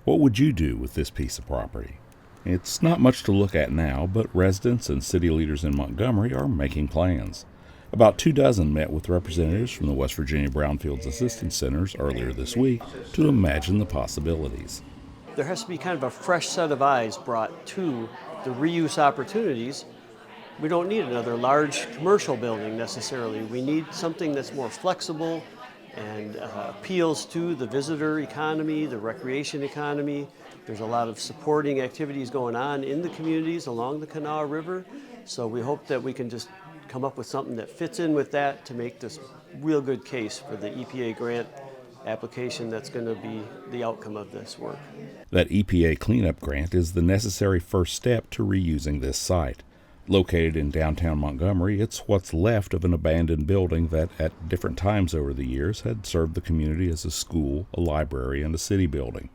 What would you do with this piece of property? It's not much to look at now, but residents and city leaders in Montgomery are making plans. About 24 met with representatives from the West Virginia Brownfields Assistance Centers earlier this week to imagine the possibilities. There has to be kind of a fresh set of eyes brought to the reuse opportunities. We don't need another large commercial building necessarily. We need something that's more flexible and appeals to the visitor economy, the recreation economy. There's a lot of supporting activities going on in the communities along the Kanawha River. So we hope that we can just come up with something that fits in with that to make this real good case for the EPA grant application that's going to be the outcome of this work. That EPA cleanup grant is the necessary first step to reusing this site. Located in downtown Montgomery, it's what's left of an abandoned building that at different times over the years had served the community as a school, a library, and a city building.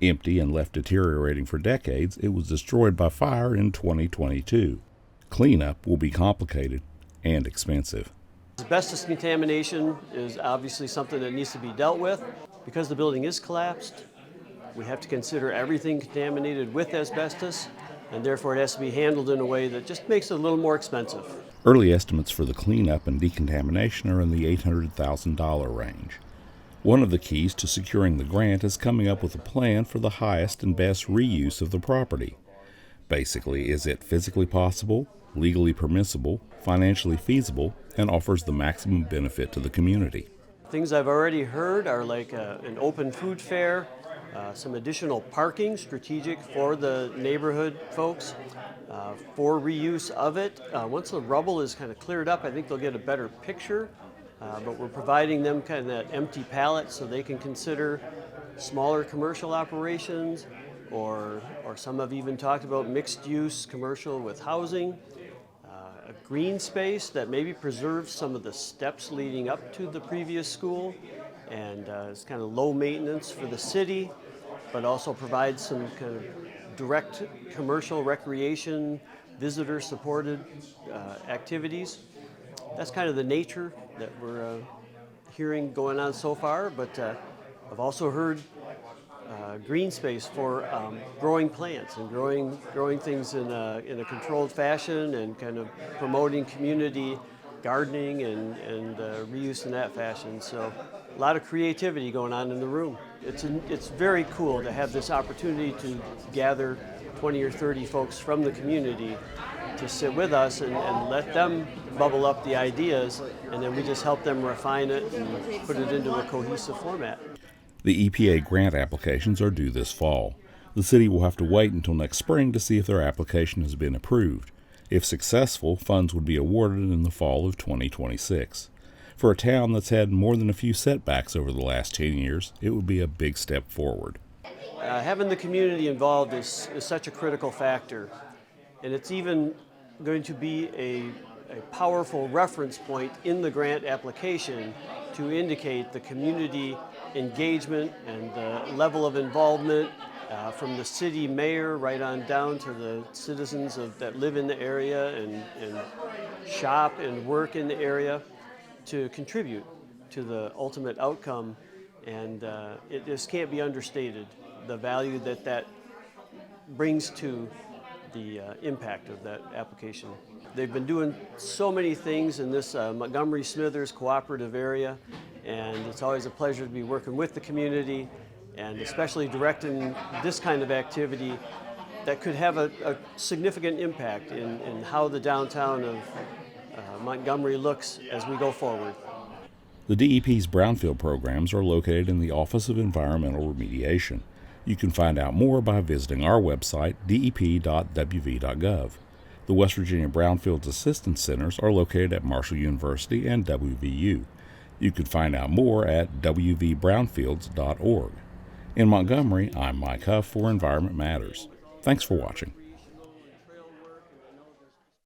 Empty and left deteriorating for decades, it was destroyed by fire in 2022. Cleanup will be complicated and expensive. Asbestos contamination is obviously something that needs to be dealt with. Because the building is collapsed, we have to consider everything contaminated with asbestos, and therefore it has to be handled in a way that just makes it a little more expensive. Early estimates for the cleanup and decontamination are in the $800,000 range. One of the keys to securing the grant is coming up with a plan for the highest and best reuse of the property. Basically, is it physically possible, legally permissible, financially feasible, and offers the maximum benefit to the community? Things I've already heard are like an open food fair, some additional parking, strategic for the neighborhood folks, for reuse of it. Once the rubble is kind of cleared up, I think they'll get a better picture, but we're providing them kind of that empty pallet so they can consider smaller commercial operations, or some have even talked about mixed use commercial with housing, a green space that maybe preserves some of the steps leading up to the previous school, and it's kind of low maintenance for the city, but also provides some kind of direct commercial recreation, visitor supported activities. That's kind of the nature that we're hearing going on so far, but I've also heard green space for growing plants and growing things in a controlled fashion, and kind of promoting community gardening and reuse in that fashion. So a lot of creativity going on in the room. It's very cool to have this opportunity to gather 20 or 30 folks from the community to sit with us and let them bubble up the ideas, and then we just help them refine it and put it into a cohesive format. The EPA grant applications are due this fall. The city will have to wait until next spring to see if their application has been approved. If successful, funds would be awarded in the fall of 2026. For a town that's had more than a few setbacks over the last 10 years, it would be a big step forward. Having the community involved is such a critical factor, and it's even going to be a powerful reference point in the grant application to indicate the community engagement and the level of involvement from the city mayor right on down to the citizens that live in the area and shop and work in the area to contribute to the ultimate outcome. And it just can't be understated, the value that brings to the impact of that application. They've been doing so many things in this Montgomery Smithers cooperative area, and it's always a pleasure to be working with the community, and especially directing this kind of activity that could have a significant impact in how the downtown of Montgomery looks as we go forward. The DEP's Brownfield programs are located in the Office of Environmental Remediation. You can find out more by visiting our website, dep.wv.gov. The West Virginia Brownfields Assistance Centers are located at Marshall University and WVU. You can find out more at wvbrownfields.org. In Montgomery, I'm Mike Huff for Environment Matters. Thanks for watching.